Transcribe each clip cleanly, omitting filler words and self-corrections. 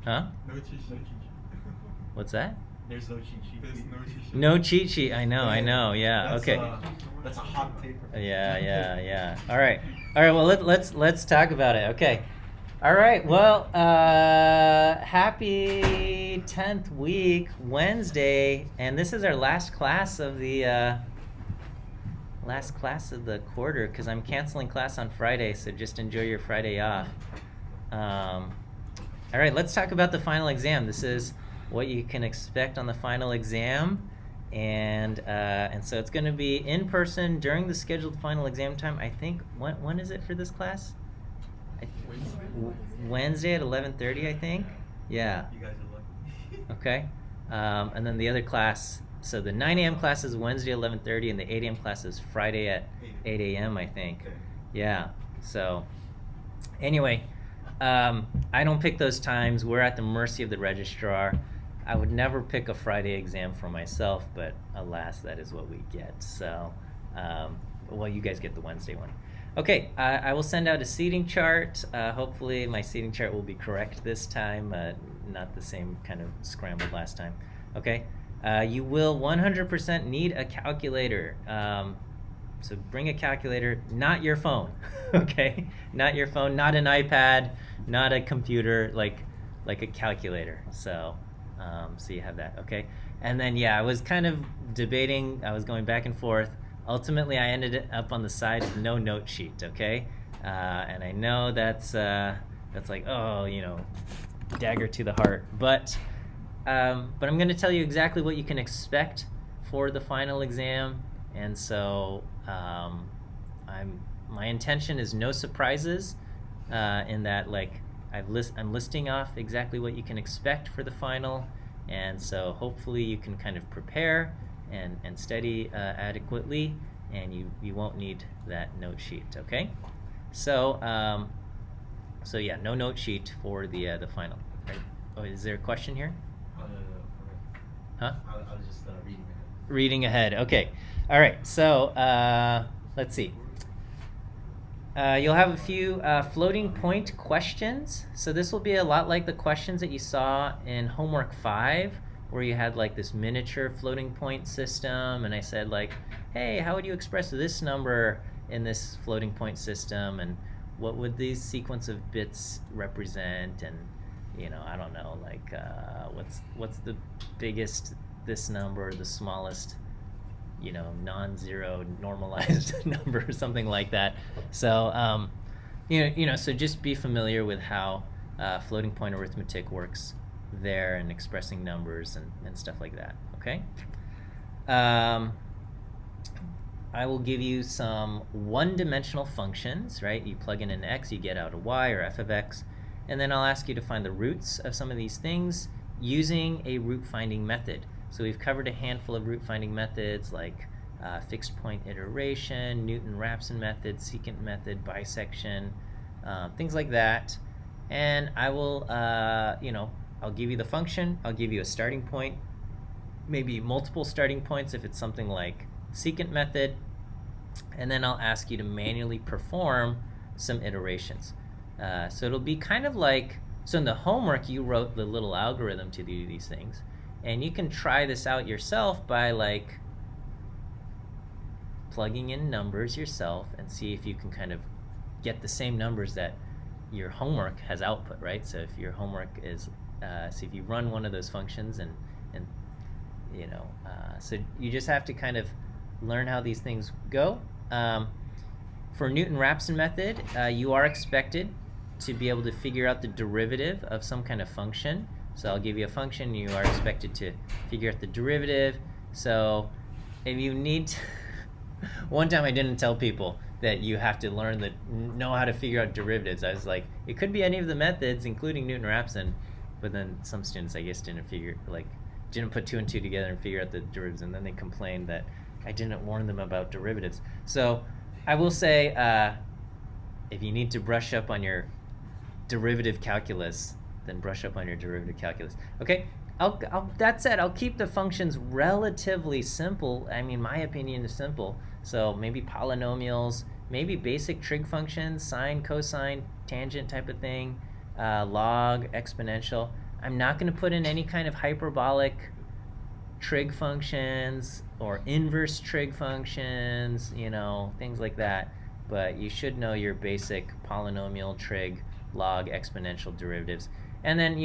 Huh? No cheat sheet. What's that? There's no cheat sheet. There's no cheat sheet. No cheat sheet. I know. Yeah. That's, Okay. That's a hot take. Yeah. All right. Well, let's talk about it. Okay. All right. Well, happy 10th week, Wednesday, and this is our last class of the quarter because I'm canceling class on Friday. So just enjoy your Friday off. All right. Let's talk about the final exam. This is what you can expect on the final exam. And so it's going to be in person during the scheduled final exam time. I think when is it for this class? Wednesday at 11:30, I think. Yeah. You guys are lucky. Okay. And then the other class. So the 9 a.m. class is Wednesday at 11:30, and the 8 a.m. class is Friday at 8 a.m. I think. Okay. Yeah. So anyway, I don't pick those times. We're at the mercy of the registrar. I would never pick a Friday exam for myself, but alas, that is what we get. So, well, you guys get the Wednesday one. Okay, I will send out a seating chart. Hopefully my seating chart will be correct this time, not the same kind of scrambled last time. Okay, you will 100% need a calculator. So bring a calculator, not your phone, okay? Not your phone, not an iPad, not a computer, like a calculator. So you have that, okay? And then, I was kind of debating. I was going back and forth. Ultimately, I ended up on the side of no note sheet, okay? And I know that's like, dagger to the heart. But I'm going to tell you exactly what you can expect for the final exam. And so my intention is no surprises in that, like, I'm listing off exactly what you can expect for the final, and so hopefully you can kind of prepare and study adequately, and you won't need that note sheet, okay? So no note sheet for the final. Right? Oh, is there a question here? Huh? I was just reading ahead. Reading ahead. Okay. All right. So let's see. You'll have a few floating point questions. So this will be a lot like the questions that you saw in homework 5, where you had like this miniature floating point system, and I said like, hey, how would you express this number in this floating point system, and what would these sequence of bits represent, and I don't know, like what's the biggest this number, the smallest non-zero normalized number or something like that. So so just be familiar with how floating point arithmetic works there, and expressing numbers and stuff like that. Okay. I will give you some one-dimensional functions, right? You plug in an x, you get out a y or f of x, and then I'll ask you to find the roots of some of these things using a root finding method. So we've covered a handful of root finding methods like fixed point iteration, Newton-Raphson method, secant method, bisection, things like that. And I will, I'll give you the function, I'll give you a starting point, maybe multiple starting points if it's something like secant method, and then I'll ask you to manually perform some iterations. So it'll be kind of like, so in the homework you wrote the little algorithm to do these things. And you can try this out yourself by like plugging in numbers yourself and see if you can kind of get the same numbers that your homework has output, right? So if your homework is, so if you run one of those functions and so you just have to kind of learn how these things go. For Newton-Raphson method, you are expected to be able to figure out the derivative of some kind of function. So I'll give you a function, you are expected to figure out the derivative. So if you need to one time I didn't tell people that you have to know how to figure out derivatives. I was like, it could be any of the methods, including Newton-Raphson, but then some students, I guess, didn't put 2 and 2 together and figure out the derivatives, and then they complained that I didn't warn them about derivatives. So I will say, if you need to brush up on your derivative calculus, then brush up on your derivative calculus. Okay, that said, I'll keep the functions relatively simple. I mean, my opinion is simple. So maybe polynomials, maybe basic trig functions, sine, cosine, tangent type of thing, log, exponential. I'm not going to put in any kind of hyperbolic trig functions or inverse trig functions, things like that. But you should know your basic polynomial, trig, log, exponential derivatives. And then,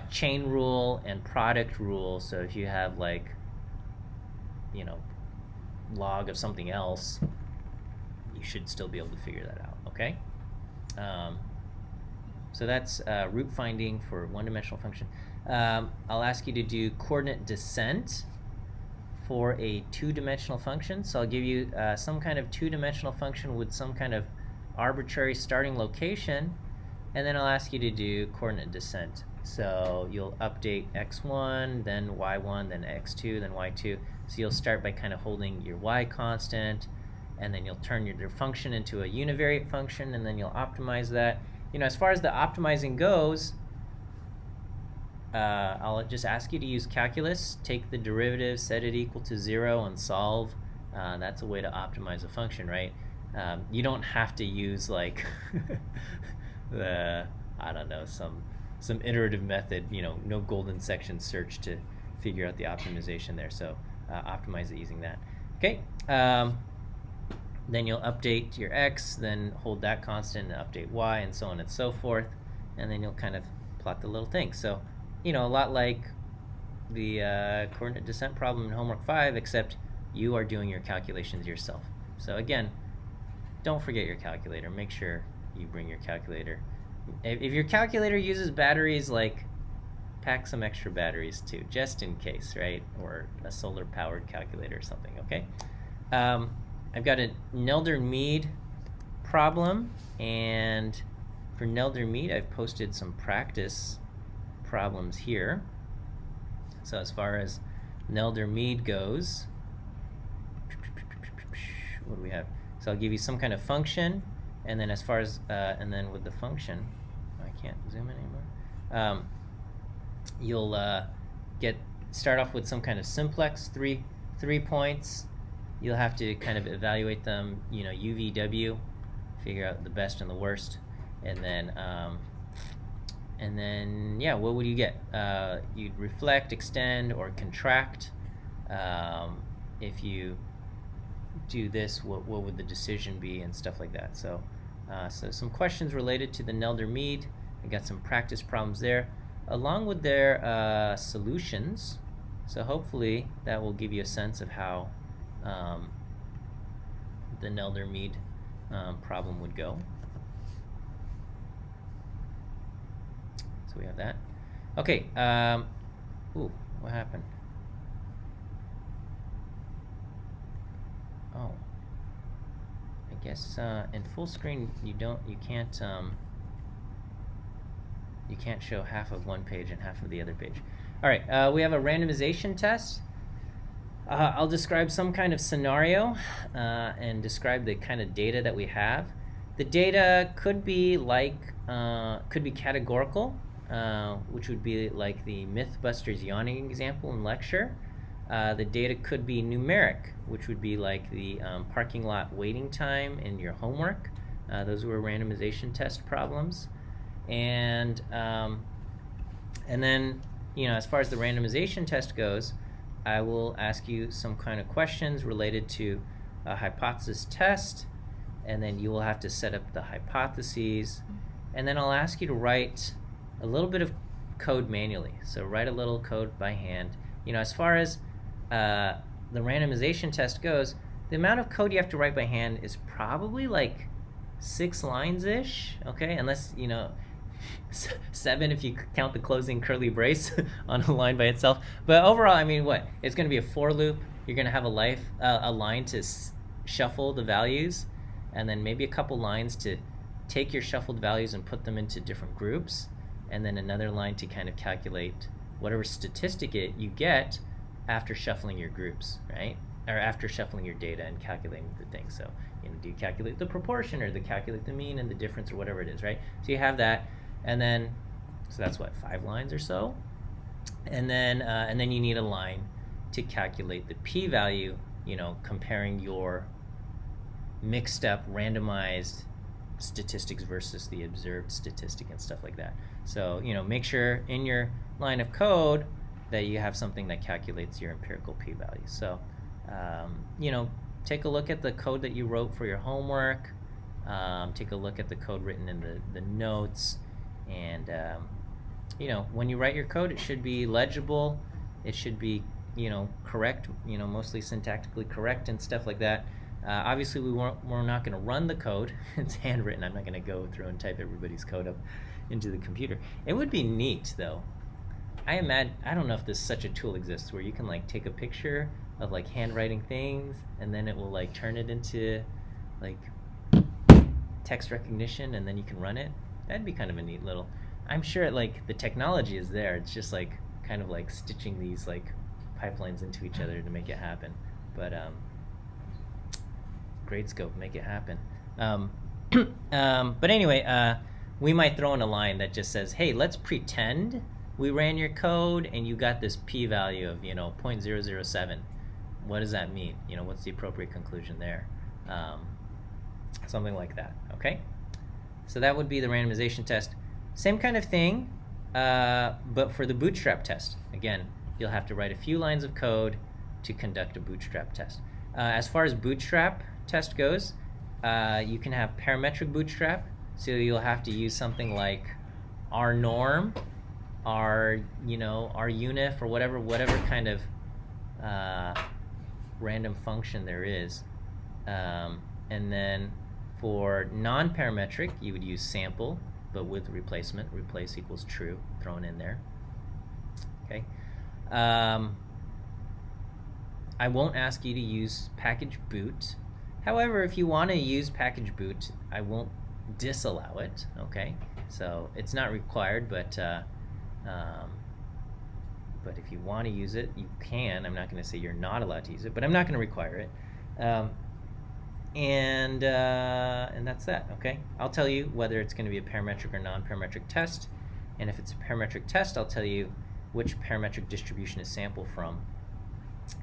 chain rule and product rule. So if you have log of something else, you should still be able to figure that out, okay? So that's root finding for one-dimensional function. I'll ask you to do coordinate descent for a two-dimensional function. So I'll give you some kind of two-dimensional function with some kind of arbitrary starting location, and then I'll ask you to do coordinate descent. So you'll update x1, then y1, then x2, then y2. So you'll start by kind of holding your y constant, and then you'll turn your function into a univariate function, and then you'll optimize that. As far as the optimizing goes, I'll just ask you to use calculus, take the derivative, set it equal to 0, and solve. That's a way to optimize a function, right? You don't have to use some iterative method, no golden section search to figure out the optimization there. So optimize it using that. Okay. Then you'll update your x, then hold that constant and update y, and so on and so forth. And then you'll kind of plot the little thing. So, a lot like the coordinate descent problem in homework 5, except you are doing your calculations yourself. So again, don't forget your calculator. Make sure you bring your calculator. If your calculator uses batteries, pack some extra batteries too, just in case, right? Or a solar-powered calculator or something, okay? I've got a Nelder-Mead problem, and for Nelder-Mead, I've posted some practice problems here. So as far as Nelder-Mead goes, what do we have? So I'll give you some kind of function, and then as far as, and then with the function, I can't zoom in anymore. You'll start off with some kind of simplex, three points. You'll have to kind of evaluate them, UVW, figure out the best and the worst, and then what would you get? You'd reflect, extend, or contract. If you do this, what would the decision be, and stuff like that. So some questions related to the Nelder-Mead. I got some practice problems there, along with their solutions. So hopefully that will give you a sense of how the Nelder-Mead problem would go. So we have that. Okay. Ooh, what happened? Oh, I guess in full screen you can't show half of one page and half of the other page. All right, we have a randomization test. I'll describe some kind of scenario and describe the kind of data that we have. The data could be categorical, which would be like the Mythbusters yawning example in lecture. The data could be numeric, which would be like the parking lot waiting time in your homework. Those were randomization test problems. And then, as far as the randomization test goes, I will ask you some kind of questions related to a hypothesis test, and then you will have to set up the hypotheses, and then I'll ask you to write a little bit of code manually. So write a little code by hand. As far as the randomization test goes, the amount of code you have to write by hand is probably 6 lines-ish, okay? Unless, 7 if you count the closing curly brace on a line by itself. But overall, it's going to be a for loop. You're going to have a line to shuffle the values, and then maybe a couple lines to take your shuffled values and put them into different groups, and then another line to kind of calculate whatever statistic you get after shuffling your groups, right? Or after shuffling your data and calculating the thing. So, do you calculate the proportion, or calculate the mean and the difference, or whatever it is, right? So you have that, and then, so that's 5 lines or so, and then you need a line to calculate the p-value, comparing your mixed up randomized statistics versus the observed statistic and stuff like that. So, make sure in your line of code that you have something that calculates your empirical p-value. So, take a look at the code that you wrote for your homework. Take a look at the code written in the notes. And, when you write your code, it should be legible. It should be, correct, mostly syntactically correct and stuff like that. Obviously, we're not going to run the code. It's handwritten. I'm not going to go through and type everybody's code up into the computer. It would be neat, though. I don't know if such a tool exists where you can like take a picture of like handwriting things and then it will like turn it into like text recognition and then you can run it. That'd be kind of a neat little. I'm sure like the technology is there. It's just like kind of like stitching these like pipelines into each other to make it happen. But Gradescope, make it happen. But anyway, we might throw in a line that just says, hey, let's pretend we ran your code and you got this p-value of 0.007. What does that mean? What's the appropriate conclusion there? Something like that, okay? So that would be the randomization test. Same kind of thing, but for the bootstrap test. Again, you'll have to write a few lines of code to conduct a bootstrap test. As far as bootstrap test goes, you can have parametric bootstrap, so you'll have to use something like our norm, our unif, or whatever kind of random function there is. And then for non-parametric, you would use sample, but with replacement. Replace equals true, thrown in there. Okay. I won't ask you to use package boot. However, if you want to use package boot, I won't disallow it. Okay. So it's not required, but if you want to use it, you can. I'm not going to say you're not allowed to use it, but I'm not going to require it. And that's that, okay? I'll tell you whether it's going to be a parametric or non-parametric test. And if it's a parametric test, I'll tell you which parametric distribution is sampled from.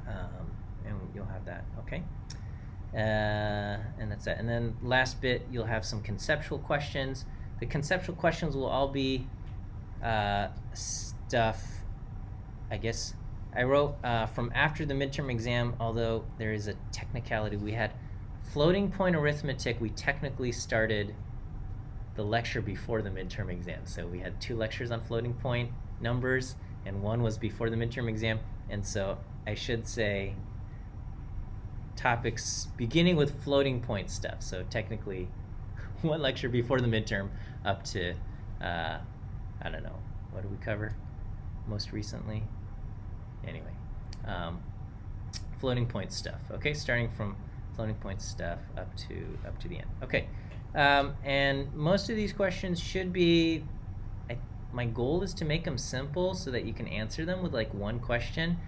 And you'll have that, okay? And that's that. And then last bit, you'll have some conceptual questions. The conceptual questions will all be stuff, I guess, I wrote from after the midterm exam, although there is a technicality. We had floating point arithmetic. We technically started the lecture before the midterm exam. So we had 2 lectures on floating point numbers, and one was before the midterm exam. And so I should say topics beginning with floating point stuff. So technically 1 lecture before the midterm up to, I don't know, what did we cover most recently? Anyway, floating point stuff. Okay, starting from floating point stuff up to the end. Okay, and most of these questions should be. My goal is to make them simple so that you can answer them with like one question.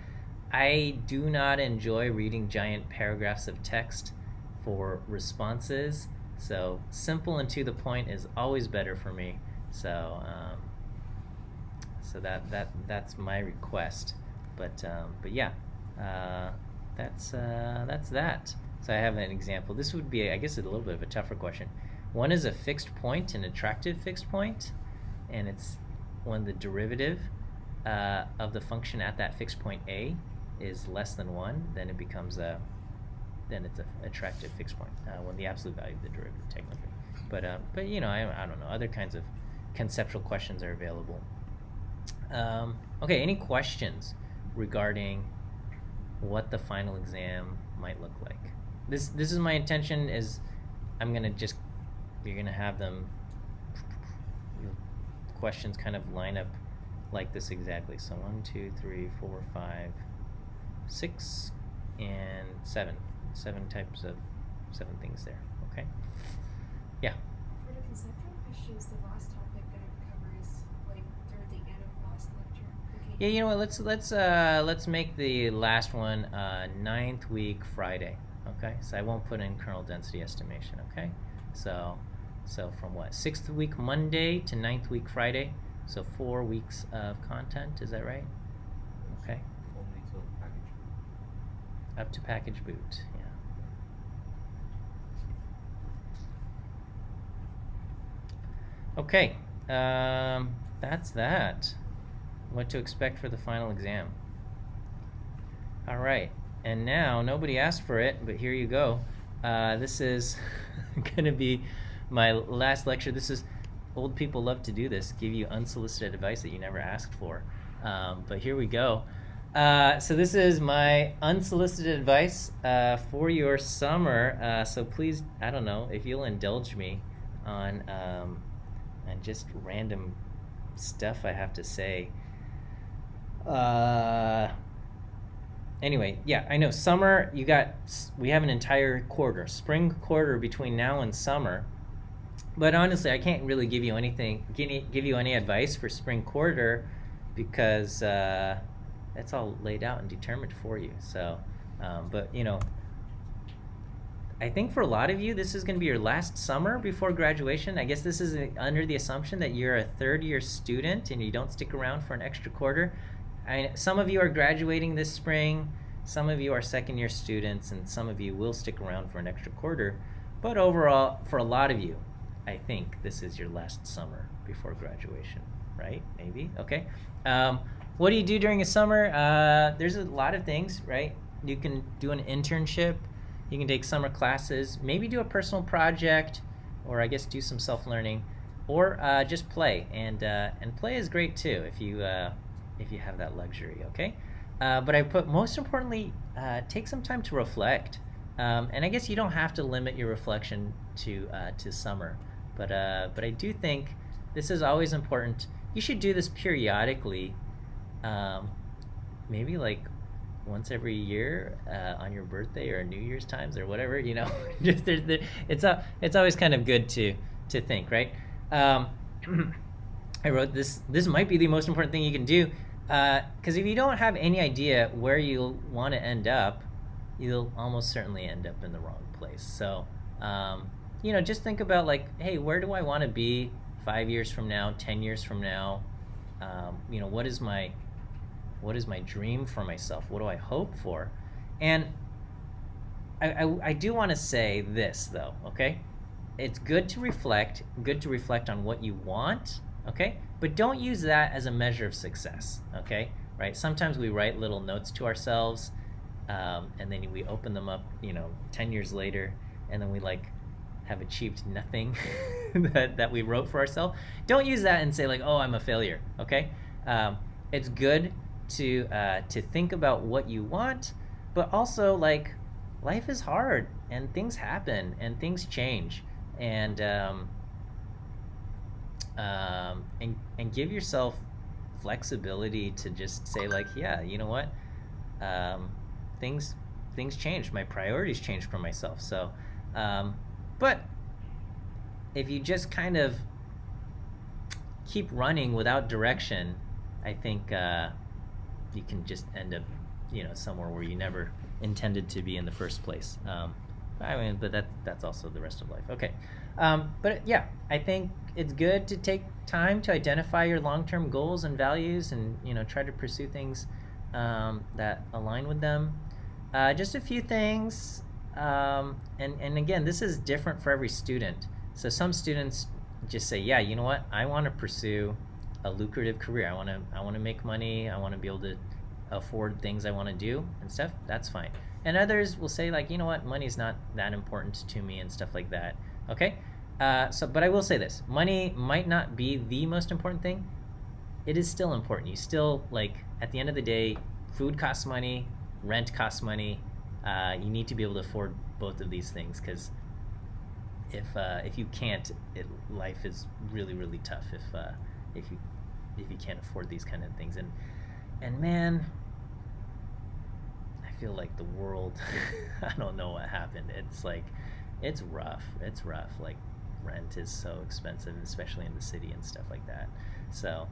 I do not enjoy reading giant paragraphs of text for responses, so simple and to the point is always better for me. So, that's my request. But yeah, that's that. So I have an example. This would be, I guess, a little bit of a tougher question. One is a fixed point, an attractive fixed point, and it's when the derivative of the function at that fixed point a is less than 1, then it becomes then it's an attractive fixed point when the absolute value of the derivative technically. But I don't know. Other kinds of conceptual questions are available. Okay, any questions regarding what the final exam might look like? This is my intention. Is I'm gonna you're gonna have them. Questions kind of line up like this exactly. So 1, 2, 3, 4, 5, 6, and 7. 7 types of 7 things there. Okay. Yeah. For the conceptual questions, the last topic that it covers, like toward the end of last lecture. Yeah, you know what? Let's make the last one 9th week Friday. Okay. So I won't put in kernel density estimation. Okay. So from what? 6th week Monday to 9th week Friday. So 4 weeks of content. Is that right? Okay. Only till package boot. Up to package boot. Yeah. Okay. that's that. What to expect for the final exam. All right, and now nobody asked for it, but here you go. This is going to be my last lecture. This is, old people love to do this, give you unsolicited advice that you never asked for. But here we go. So this is my unsolicited advice for your summer. So please, I don't know, if you'll indulge me on and just random stuff I have to say. Anyway, yeah, I know summer. We have an entire quarter, spring quarter between now and summer. But honestly, I can't really give you any advice for spring quarter because it's all laid out and determined for you. So, but I think for a lot of you, this is going to be your last summer before graduation. I guess this is under the assumption that you're a third-year student and you don't stick around for an extra quarter. Some of you are graduating this spring, some of you are second-year students, and some of you will stick around for an extra quarter. But overall, for a lot of you, I think this is your last summer before graduation, right? Maybe? Okay. What do you do during a summer? There's a lot of things, right? You can do an internship, you can take summer classes, maybe do a personal project, or I guess do some self-learning, or just play. And play is great too if you have that luxury, okay? But I put, most importantly, take some time to reflect. And I guess you don't have to limit your reflection to summer, but I do think this is always important. You should do this periodically, maybe like once every year on your birthday or New Year's times or whatever, just it's always kind of good to think, right? I wrote this might be the most important thing you can do, because if you don't have any idea where you'll want to end up, you'll almost certainly end up in the wrong place. So, just think about like, hey, where do I want to be 5 years from now, 10 years from now? What is my dream for myself? What do I hope for? And I do want to say this though, okay? It's good to reflect on what you want, okay? But don't use that as a measure of success, okay? Right? Sometimes we write little notes to ourselves, and then we open them up, 10 years later, and then we have achieved nothing that we wrote for ourselves. Don't use that and say like, oh, I'm a failure, okay? It's good to think about what you want, but also like life is hard and things happen and things change, and give yourself flexibility to just say like, yeah, you know what, things changed, my priorities changed for myself. So but if you just kind of keep running without direction, I think you can just end up somewhere where you never intended to be in the first place. But that's also the rest of life. Okay. But yeah, I think it's good to take time to identify your long-term goals and values, and try to pursue things that align with them. Just a few things, and again, this is different for every student. So some students just say, yeah, you know what, I want to pursue a lucrative career. I want to make money. I want to be able to afford things I want to do and stuff. That's fine. And others will say like, you know what, money's not that important to me and stuff like that. Okay. But I will say this: money might not be the most important thing. It is still important. You still, like, at the end of the day, food costs money, rent costs money. You need to be able to afford both of these things, because if you can't, life is really, really tough if you can't afford these kind of things. And man, I feel like the world, I don't know what happened. It's like, it's rough. Like, rent is so expensive, especially in the city and stuff like that. So,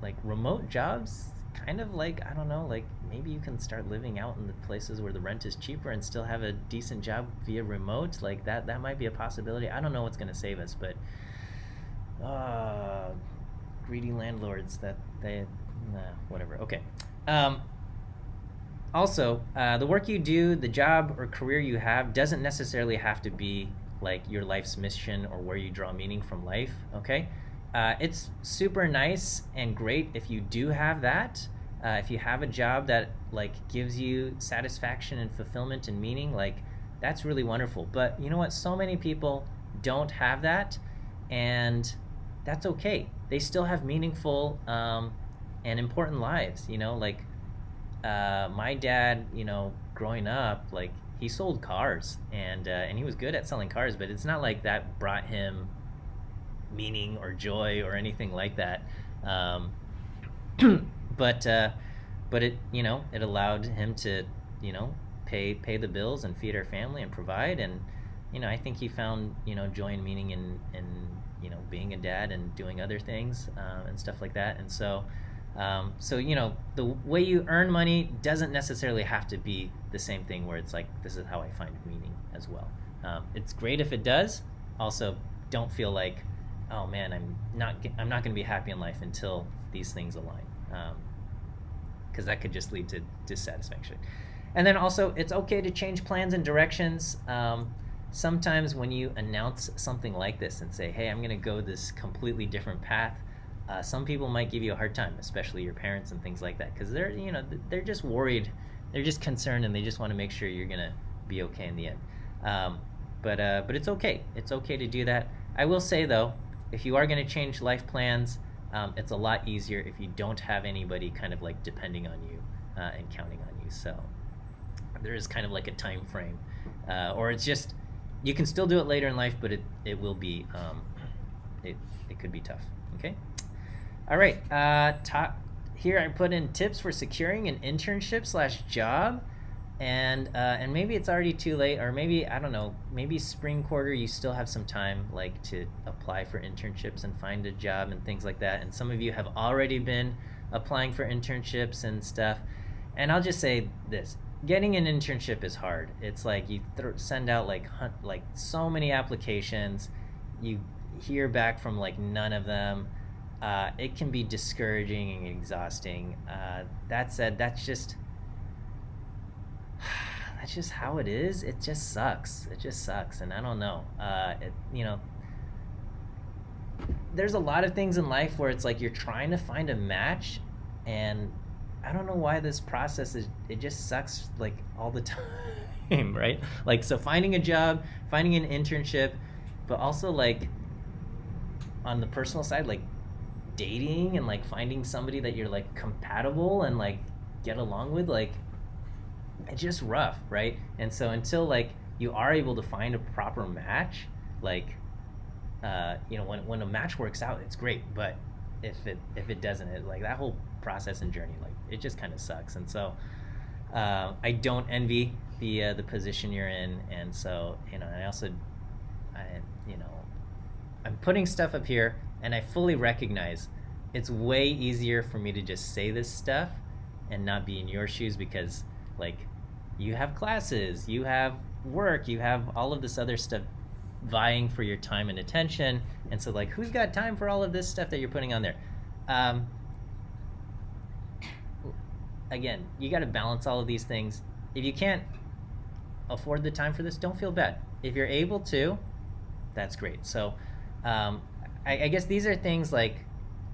like, remote jobs, kind of like, I don't know, like, maybe you can start living out in the places where the rent is cheaper and still have a decent job via remote. Like, that might be a possibility. I don't know what's going to save us, but greedy landlords, whatever. Okay. Also, the work you do, the job or career you have, doesn't necessarily have to be like your life's mission or where you draw meaning from life, okay? It's super nice and great if you do have that. If you have a job that like gives you satisfaction and fulfillment and meaning, like that's really wonderful. But you know what? So many people don't have that, and that's okay. They still have meaningful and important lives. Like my dad, growing up, like he sold cars, and he was good at selling cars, but it's not like that brought him meaning or joy or anything like that. Um, but it allowed him to pay the bills and feed our family and provide, and I think he found joy and meaning in being a dad and doing other things and stuff like that. And so the way you earn money doesn't necessarily have to be the same thing where it's like, this is how I find meaning as well. It's great if it does. Also, don't feel like, oh man, I'm not going to be happy in life until these things align, because that could just lead to dissatisfaction. And then also, it's okay to change plans and directions. Sometimes when you announce something like this and say, hey, I'm going to go this completely different path, some people might give you a hard time, especially your parents and things like that, because they're just worried, they're just concerned, and they just want to make sure you're going to be okay in the end. But it's okay. It's okay to do that. I will say, though, if you are going to change life plans, it's a lot easier if you don't have anybody kind of like depending on you and counting on you. So there is kind of like a time frame, or it's just, you can still do it later in life, but it will be, it could be tough. Okay. All right. Here I put in tips for securing an internship/job. And maybe it's already too late, or maybe, I don't know, maybe spring quarter you still have some time like to apply for internships and find a job and things like that. And some of you have already been applying for internships and stuff. And I'll just say this: getting an internship is hard. It's like you send out like so many applications, you hear back from like none of them. It can be discouraging and exhausting. That said, that's just how it is. It just sucks. And I don't know. There's a lot of things in life where it's like you're trying to find a match, and I don't know why this process it just sucks like all the time, right? Like, so finding a job, finding an internship, but also like on the personal side, like dating and like finding somebody that you're like compatible and like get along with, like it's just rough, right? And so until like you are able to find a proper match, like when a match works out, it's great, but if it doesn't, it, like that whole process and journey, like it just kind of sucks. And so I don't envy the position you're in. And so I'm putting stuff up here, and I fully recognize it's way easier for me to just say this stuff and not be in your shoes, because like you have classes, you have work, you have all of this other stuff vying for your time and attention. And so like, who's got time for all of this stuff that you're putting on there? Again, you got to balance all of these things. If you can't afford the time for this, don't feel bad. If you're able to, that's great. So I guess these are things like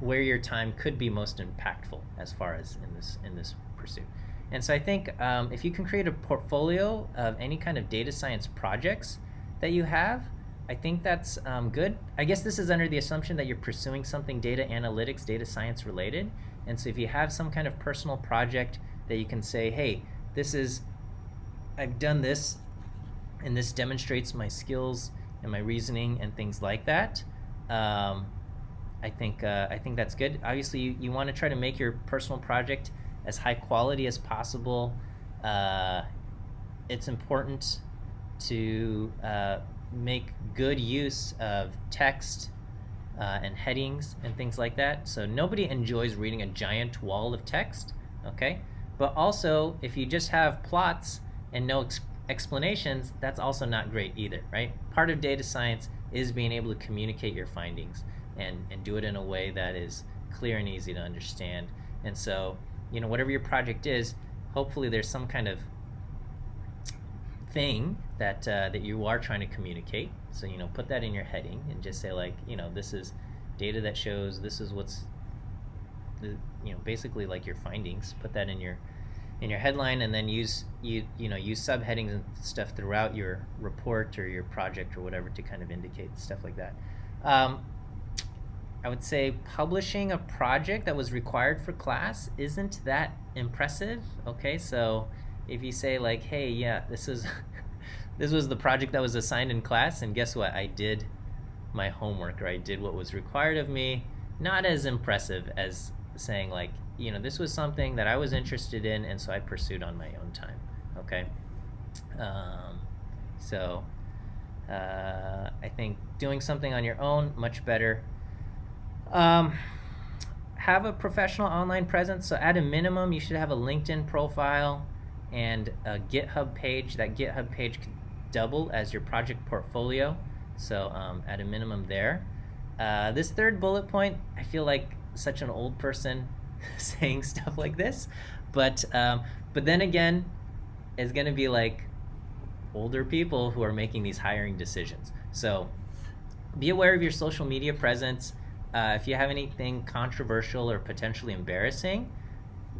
where your time could be most impactful as far as in this pursuit. And so I think if you can create a portfolio of any kind of data science projects that you have, I think that's good. I guess this is under the assumption that you're pursuing something data analytics, data science related. And so if you have some kind of personal project that you can say, hey, I've done this, and this demonstrates my skills and my reasoning and things like that, I think that's good. Obviously, you want to try to make your personal project as high quality as possible. It's important to make good use of text and headings and things like that. So nobody enjoys reading a giant wall of text, okay? But also, if you just have plots and no explanations, that's also not great either, right? Part of data science is being able to communicate your findings and do it in a way that is clear and easy to understand. And so, whatever your project is, hopefully there's some kind of thing that you are trying to communicate. So put that in your heading and just say like this is data that shows this is what's basically like your findings. Put that in your headline, and then use subheadings and stuff throughout your report or your project or whatever to kind of indicate stuff like that. I would say publishing a project that was required for class isn't that impressive. Okay, so if you say like, hey, yeah, this was the project that was assigned in class, and guess what? I did my homework, or I did what was required of me. Not as impressive as saying like, this was something that I was interested in, and so I pursued on my own time. Okay, so I think doing something on your own, much better. Have a professional online presence. So at a minimum, you should have a LinkedIn profile and a GitHub page. That GitHub page could double as your project portfolio. So at a minimum there. This third bullet point, I feel like such an old person saying stuff like this, but then again, it's going to be like older people who are making these hiring decisions. So be aware of your social media presence. If you have anything controversial or potentially embarrassing,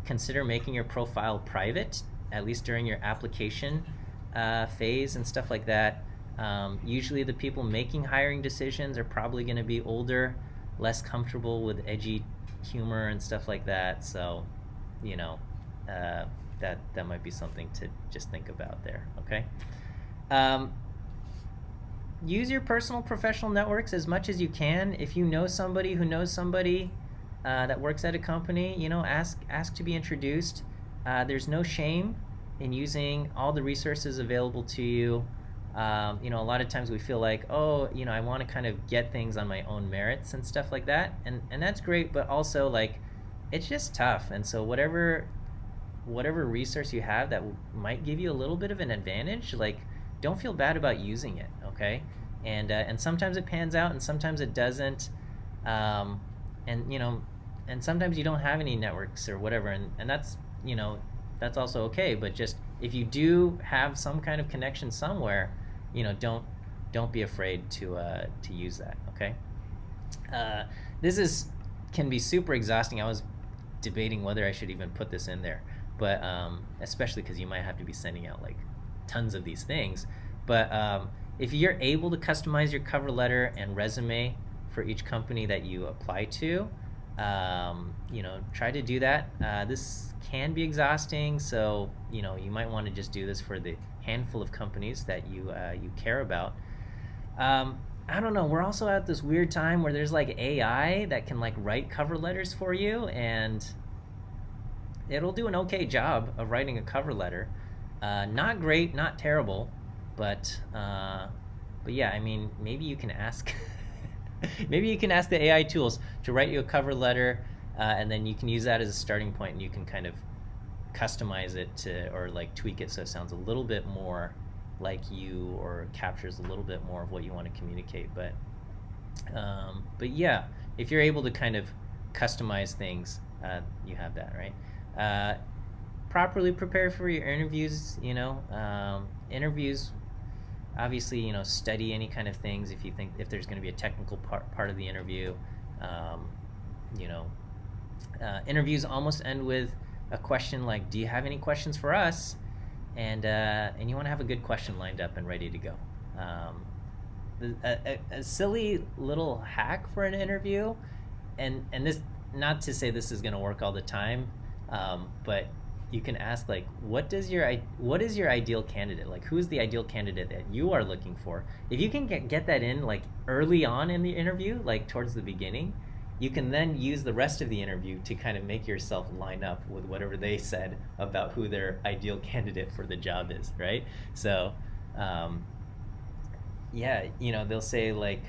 consider making your profile private, at least during your application phase and stuff like that. Usually the people making hiring decisions are probably going to be older, less comfortable with edgy humor and stuff like that. So, that might be something to just think about there, okay? Use your personal professional networks as much as you can. If you know somebody who knows somebody that works at a company, ask to be introduced. There's no shame in using all the resources available to you. A lot of times we feel like, I want to kind of get things on my own merits and stuff like that, and that's great, but also like it's just tough. And so whatever resource you have that might give you a little bit of an advantage, like don't feel bad about using it, okay? And sometimes it pans out and sometimes it doesn't, and sometimes you don't have any networks or whatever, and that's that's also okay. But just if you do have some kind of connection somewhere, don't be afraid to use that, okay? This can be super exhausting. I was debating whether I should even put this in there, but especially because you might have to be sending out like tons of these things. But if you're able to customize your cover letter and resume for each company that you apply to, try to do that. This can be exhausting, so you might want to just do this for the handful of companies that you care about. I don't know. We're also at this weird time where there's like AI that can like write cover letters for you, and it'll do an okay job of writing a cover letter. Not great, not terrible, but yeah. I mean, maybe you can ask. Maybe you can ask the AI tools to write you a cover letter, and then you can use that as a starting point, and you can kind of customize it or like tweak it so it sounds a little bit more like you, or captures a little bit more of what you want to communicate. But yeah, if you're able to kind of customize things, you have that, right? Properly prepare for your interviews. Interviews, obviously, study any kind of things if there's going to be a technical part of the interview. Interviews almost end with a question like, do you have any questions for us? And you want to have a good question lined up and ready to go. A silly little hack for an interview, and this, not to say this is going to work all the time, but you can ask like, what is your ideal candidate? Like, who is the ideal candidate that you are looking for? If you can get that in like early on in the interview, like towards the beginning, you can then use the rest of the interview to kind of make yourself line up with whatever they said about who their ideal candidate for the job is, right? So, yeah, they'll say like,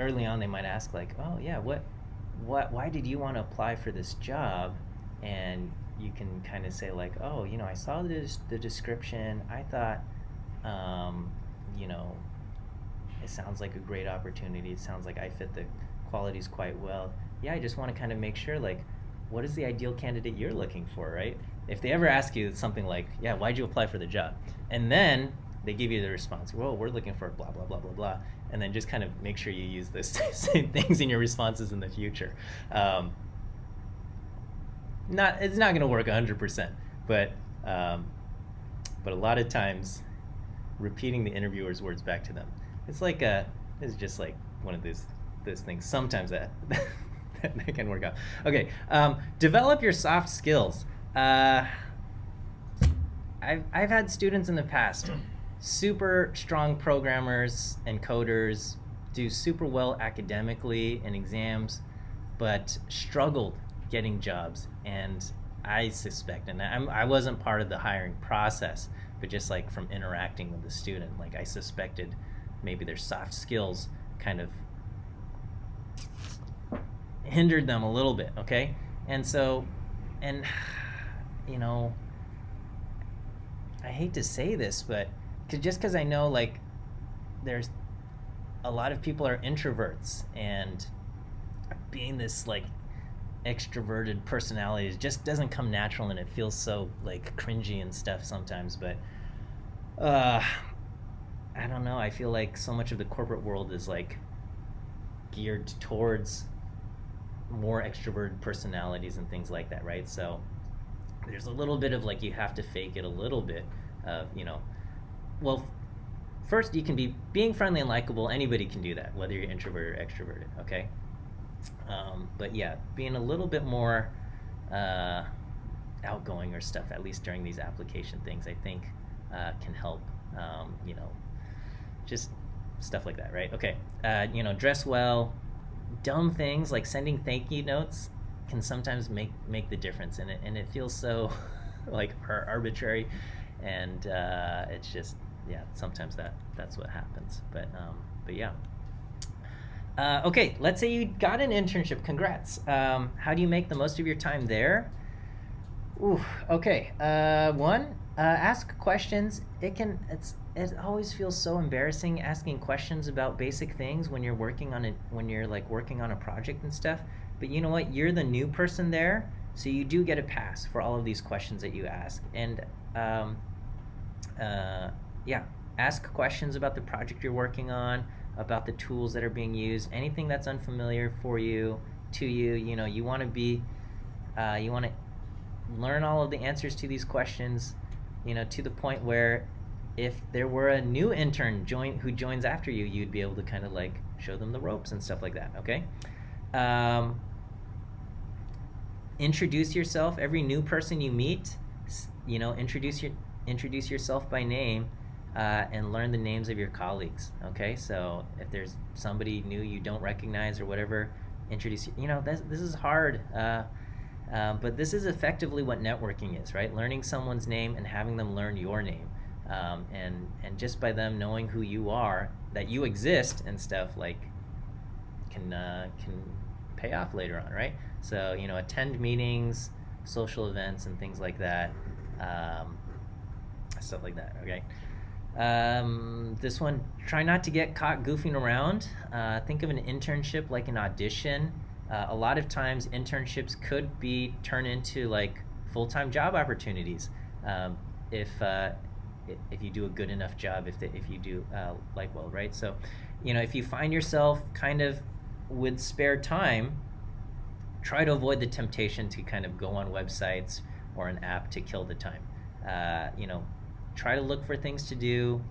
early on they might ask like, oh yeah, why did you want to apply for this job? And you can kind of say like, oh, I saw the description. I thought, it sounds like a great opportunity. It sounds like I fit the qualities quite well. Yeah, I just want to kind of make sure, like, what is the ideal candidate you're looking for, right? If they ever ask you something like, yeah, why'd you apply for the job? And then they give you the response, well, we're looking for blah, blah, blah, blah, blah. And then just kind of make sure you use those same things in your responses in the future. It's not going to work 100%, but a lot of times repeating the interviewer's words back to them, it's just like one of those things. Sometimes that can work out. Okay, develop your soft skills. I've had students in the past, super strong programmers and coders, do super well academically in exams, but struggled getting jobs. And I suspect, and I wasn't part of the hiring process, but just like from interacting with the student, like I suspected maybe their soft skills kind of hindered them a little bit, okay? And so, and you know, I hate to say this, but just because I know like there's a lot of people are introverts, and being this like extroverted personality just doesn't come natural, and it feels so like cringy and stuff sometimes. But I don't know, I feel like so much of the corporate world is like geared towards more extroverted personalities and things like that, right? So there's a little bit of like, you have to fake it a little bit of, well, first you can be being friendly and likable. Anybody can do that, whether you're introverted or extroverted, okay? But yeah, being a little bit more outgoing or stuff, at least during these application things, I think can help, just stuff like that, right? Okay, dress well. Dumb things like sending thank you notes can sometimes make the difference, and it feels so like arbitrary, and it's just, yeah, sometimes that's what happens. But yeah. Okay, let's say you got an internship. Congrats. How do you make the most of your time there? Ooh, okay. One, ask questions. It always feels so embarrassing asking questions about basic things when you're working on a project and stuff. But you know what? You're the new person there, so you do get a pass for all of these questions that you ask. And yeah, ask questions about the project you're working on, about the tools that are being used, anything that's unfamiliar to you. You want to learn all of the answers to these questions, to the point where if there were a new intern who joins after you, you'd be able to kind of like show them the ropes and stuff like that, okay? Introduce yourself. Every new person you meet, introduce yourself by name, and learn the names of your colleagues, okay? So if there's somebody new you don't recognize or whatever, introduce, this is hard, but this is effectively what networking is, right? Learning someone's name and having them learn your name. And just by them knowing who you are, that you exist and stuff, like can pay off later on, right? So, attend meetings, social events, and things like that, stuff like that, okay? This one, try not to get caught goofing around. Think of an internship like an audition. A lot of times internships could be turned into like full-time job opportunities, if you do a good enough job, if you do like well, right? So, if you find yourself kind of with spare time, try to avoid the temptation to kind of go on websites or an app to kill the time. Try to look for things to do.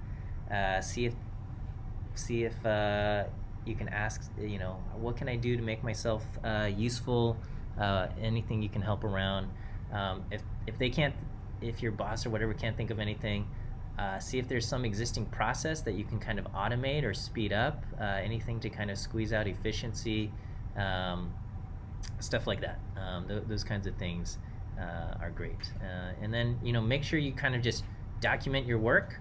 See if you can ask, what can I do to make myself useful? Anything you can help around. If your boss or whatever can't think of anything, see if there's some existing process that you can kind of automate or speed up. Anything to kind of squeeze out efficiency, stuff like that. Those kinds of things are great. And then make sure you kind of just document your work.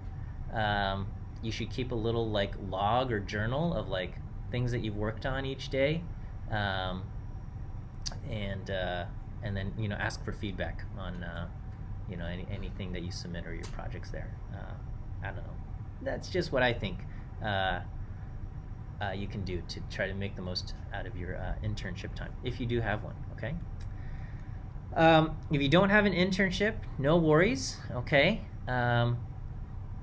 You should keep a little like log or journal of like things that you've worked on each day, and then ask for feedback on anything that you submit or your projects there. I don't know. That's just what I think you can do to try to make the most out of your internship time, if you do have one. Okay. If you don't have an internship, no worries. Okay.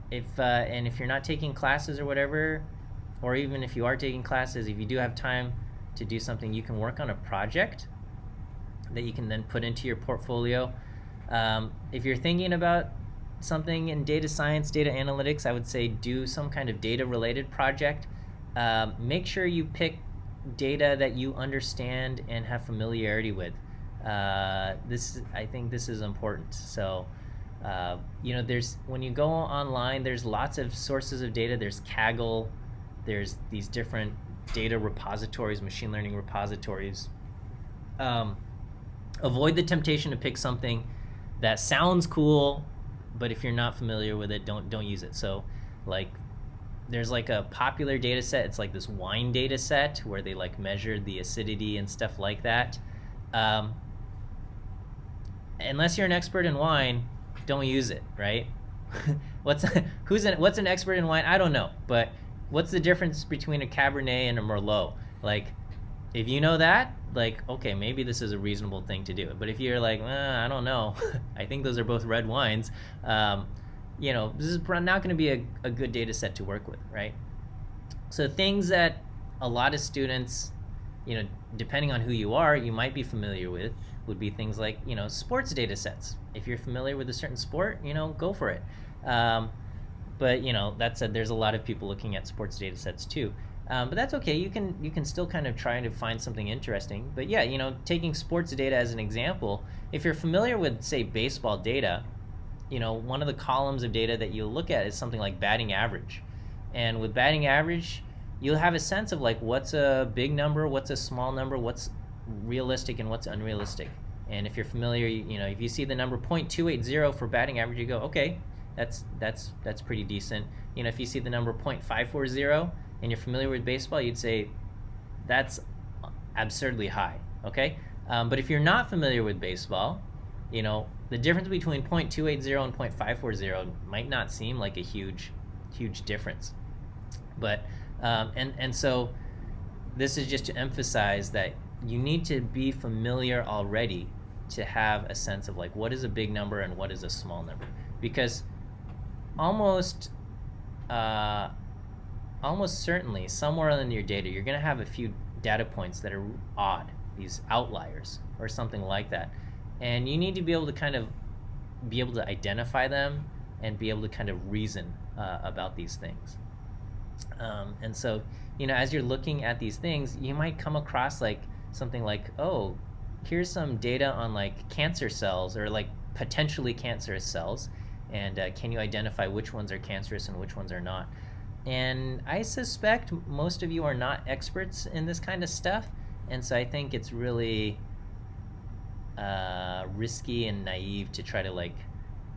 If you're not taking classes or whatever, or even if you are taking classes, if you do have time to do something, you can work on a project that you can then put into your portfolio. If you're thinking about something in data science, data analytics, I would say do some kind of data related project. Make sure you pick data that you understand and have familiarity with. I think this is important. So, there's when you go online, there's lots of sources of data. There's Kaggle, there's these different data repositories, machine learning repositories. Avoid the temptation to pick something that sounds cool, but if you're not familiar with it, don't use it. So, like, there's like a popular data set. It's like this wine data set where they like measure the acidity and stuff like that. Unless you're an expert in wine, don't use it, right? what's an expert in wine? I don't know, but what's the difference between a Cabernet and a Merlot? Like, if you know that, like, okay, maybe this is a reasonable thing to do. But if you're like, I don't know, I think those are both red wines, this is not going to be a good data set to work with, right? So things that a lot of students, depending on who you are, you might be familiar with would be things like, sports data sets. If you're familiar with a certain sport, go for it. But, that said, there's a lot of people looking at sports data sets too. But that's okay. You can still kind of try to find something interesting. But yeah, taking sports data as an example, if you're familiar with, say, baseball data, one of the columns of data that you'll look at is something like batting average. And with batting average, you'll have a sense of like what's a big number, what's a small number, what's realistic and what's unrealistic. And if you're familiar, if you see the number 0.280 for batting average, you go, okay, that's pretty decent. If you see the number 0.540 and you're familiar with baseball, you'd say that's absurdly high, okay? But if you're not familiar with baseball, the difference between 0.280 and 0.540 might not seem like a huge difference. But and so this is just to emphasize that you need to be familiar already to have a sense of like what is a big number and what is a small number, because almost certainly somewhere in your data you're going to have a few data points that are odd, these outliers or something like that, and you need to be able to identify them and be able to kind of reason about these things. And so, as you're looking at these things, you might come across like something like, oh, here's some data on like cancer cells or like potentially cancerous cells, and can you identify which ones are cancerous and which ones are not? And I suspect most of you are not experts in this kind of stuff, and so I think it's really risky and naive to try to like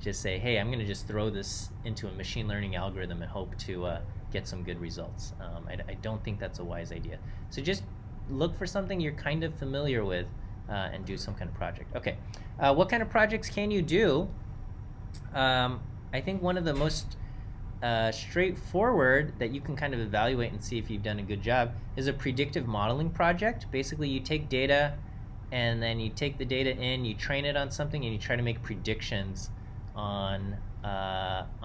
just say, hey, I'm going to just throw this into a machine learning algorithm and hope to get some good results. I don't think that's a wise idea. So just look for something you're kind of familiar with and do some kind of project. Okay, what kind of projects can you do? I think one of the most straightforward that you can kind of evaluate and see if you've done a good job is a predictive modeling project. Basically, you take data and then you take the data in, you train it on something, and you try to make predictions on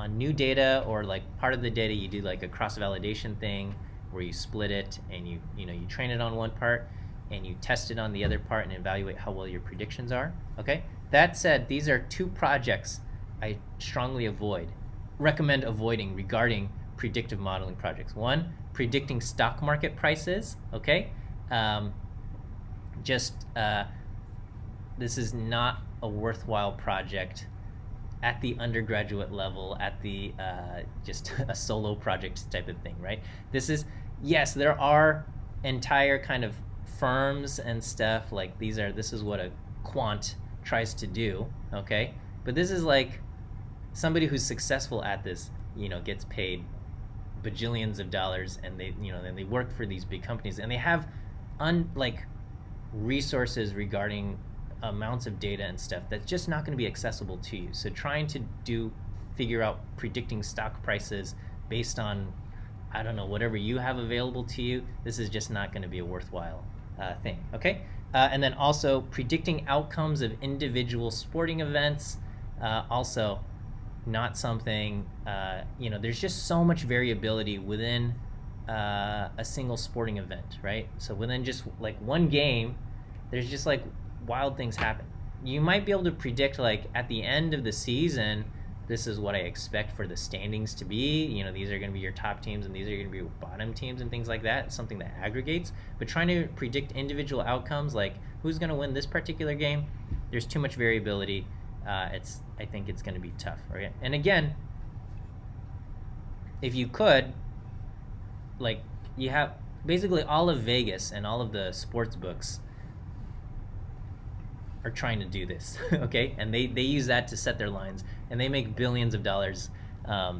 new data, or like part of the data you do like a cross-validation thing where you split it and you train it on one part and you test it on the other part and evaluate how well your predictions are. Okay, that said, these are two projects I strongly recommend avoiding regarding predictive modeling projects. One, predicting stock market prices. Okay, this is not a worthwhile project at the undergraduate level, at the just a solo project type of thing, right? This is, yes, there are entire kind of firms and stuff like this is what a quant tries to do, okay? But this is like somebody who's successful at this, gets paid bajillions of dollars, and then they work for these big companies, and they have resources regarding amounts of data and stuff that's just not going to be accessible to you. So trying to figure out predicting stock prices based on, whatever you have available to you, this is just not going to be a worthwhile thing, okay? And then also predicting outcomes of individual sporting events. Also, not something, there's just so much variability within a single sporting event, right? So within just like one game, there's just like wild things happen. You might be able to predict like at the end of the season, this is what I expect for the standings to be. These are going to be your top teams and these are going to be your bottom teams and things like that. It's something that aggregates. But trying to predict individual outcomes, like who's going to win this particular game, there's too much variability. I think it's going to be tough, right? And again, if you could, like, you have basically all of Vegas and all of the sports books are trying to do this, okay? And they use that to set their lines, and they make billions of dollars.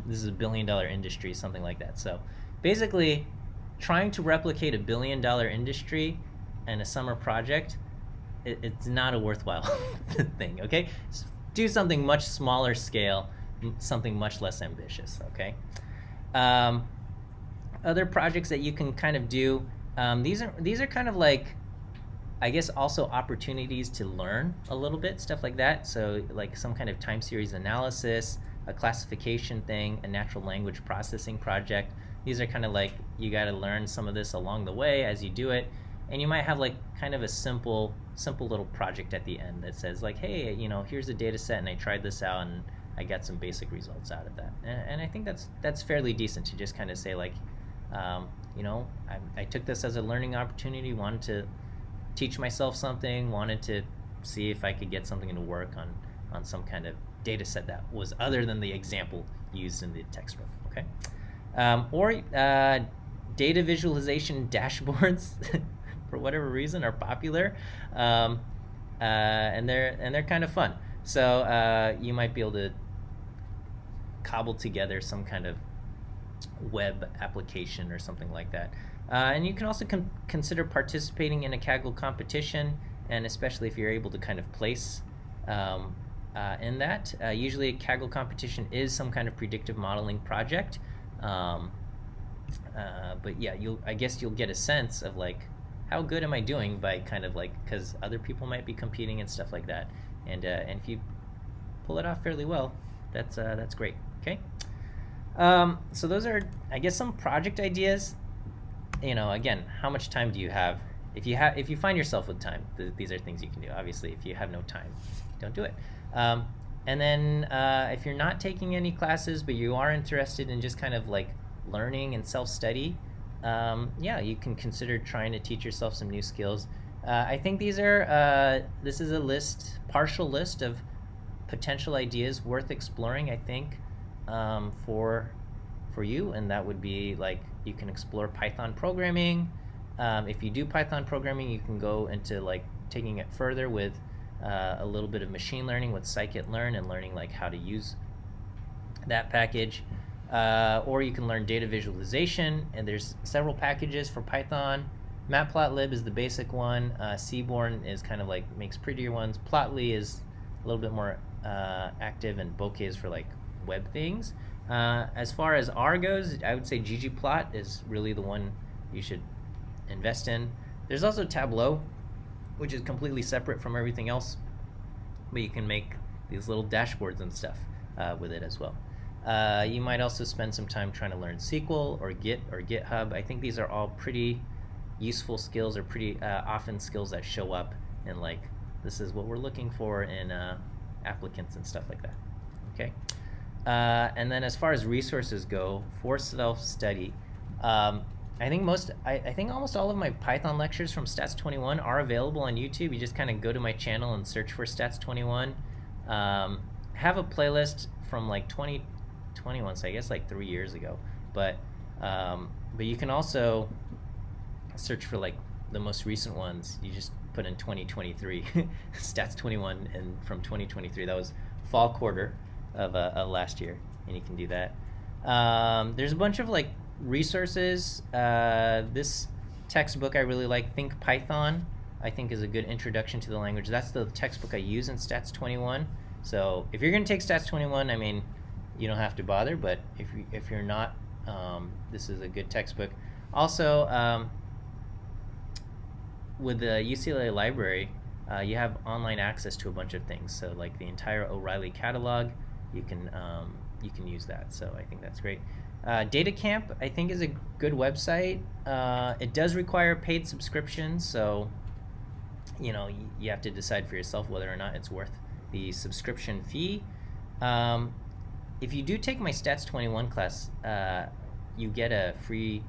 This is a $1 billion industry, something like that. So basically, trying to replicate a $1 billion industry in a summer project, it's not a worthwhile thing, okay? So do something much smaller scale, something much less ambitious, okay? Other projects that you can kind of do, these are kind of like, I guess, also opportunities to learn a little bit, stuff like that. So like some kind of time series analysis, a classification thing, a natural language processing project. These are kind of like, you got to learn some of this along the way as you do it. And you might have like kind of a simple little project at the end that says like, hey, here's a data set and I tried this out and I got some basic results out of that. And I think that's fairly decent to just kind of say like, I took this as a learning opportunity, wanted to teach myself something, wanted to see if I could get something to work on some kind of data set that was other than the example used in the textbook, okay? Or data visualization dashboards, for whatever reason, are popular, and they're kind of fun. So you might be able to cobble together some kind of web application or something like that. And you can also consider participating in a Kaggle competition, and especially if you're able to kind of place in that. Usually a Kaggle competition is some kind of predictive modeling project. But yeah, I guess you'll get a sense of like, how good am I doing by kind of like, because other people might be competing and stuff like that. And if you pull it off fairly well, that's great, okay? So those are, I guess, some project ideas. Again, how much time do you have? If you find yourself with time, these are things you can do. Obviously, if you have no time, don't do it. And then if you're not taking any classes, but you are interested in just kind of like learning and self-study, you can consider trying to teach yourself some new skills. I think this is a partial list of potential ideas worth exploring, I think, for you, and that would be like, you can explore Python programming. If you do Python programming, you can go into like taking it further with a little bit of machine learning with scikit-learn and learning like how to use that package. Or you can learn data visualization, and there's several packages for Python. Matplotlib is the basic one. Seaborn is kind of like makes prettier ones. Plotly is a little bit more active, and Bokeh is for like web things. As far as R goes, I would say ggplot is really the one you should invest in. There's also Tableau, which is completely separate from everything else, but you can make these little dashboards and stuff with it as well. You might also spend some time trying to learn SQL or Git or GitHub. I think these are all pretty useful skills, or pretty often skills that show up in like, this is what we're looking for in applicants and stuff like that, okay? And then as far as resources go for self-study, I think almost all of my Python lectures from Stats 21 are available on YouTube. You just kind of go to my channel and search for Stats 21. Have a playlist from like 2021, so I guess like 3 years ago. But you can also search for like the most recent ones. You just put in 2023 Stats 21, and from 2023, that was fall quarter of last year, and you can do that. There's a bunch of like resources. This textbook I really like, Think Python, I think is a good introduction to the language. That's the textbook I use in Stats 21. So if you're going to take Stats 21, I mean, you don't have to bother, but if you're not, this is a good textbook. Also, with the UCLA library, you have online access to a bunch of things. So like the entire O'Reilly catalog, you can use that. So I think that's great. Data Camp, I think, is a good website. It does require paid subscription, so you have to decide for yourself whether or not it's worth the subscription fee. If you do take my Stats 21 class, you get a free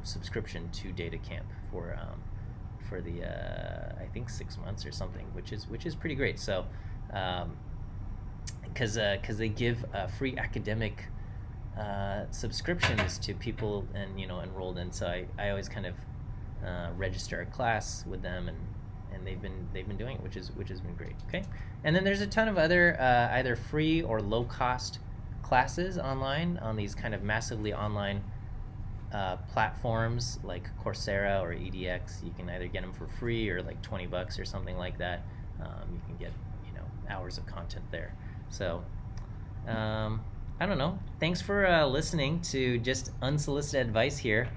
subscription to Data Camp for the I think 6 months or something, which is pretty great. So because they give free academic subscriptions to people and enrolled in. So I always kind of register a class with them, and they've been doing it, which has been great. Okay, and then there's a ton of other either free or low cost classes online on these kind of massively online platforms like Coursera or edX. You can either get them for free or like $20 or something like that. You can get hours of content there. So I don't know. Thanks for listening to just unsolicited advice here.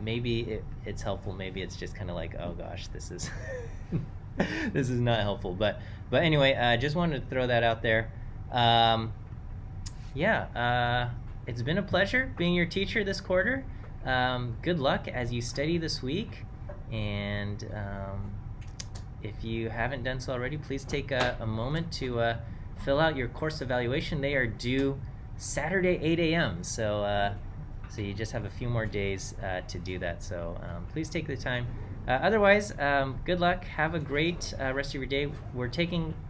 Maybe it's helpful. Maybe it's just kind of like, oh gosh, this is this is not helpful. But anyway, I just wanted to throw that out there. It's been a pleasure being your teacher this quarter. Good luck as you study this week, and if you haven't done so already, please take a moment to fill out your course evaluation. They are due Saturday 8 a.m. So you just have a few more days to do that. So please take the time. Otherwise, good luck. Have a great rest of your day.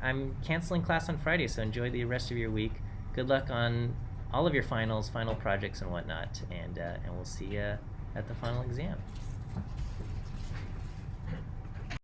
I'm canceling class on Friday, so enjoy the rest of your week. Good luck on all of your finals, final projects, and whatnot. And we'll see you at the final exam.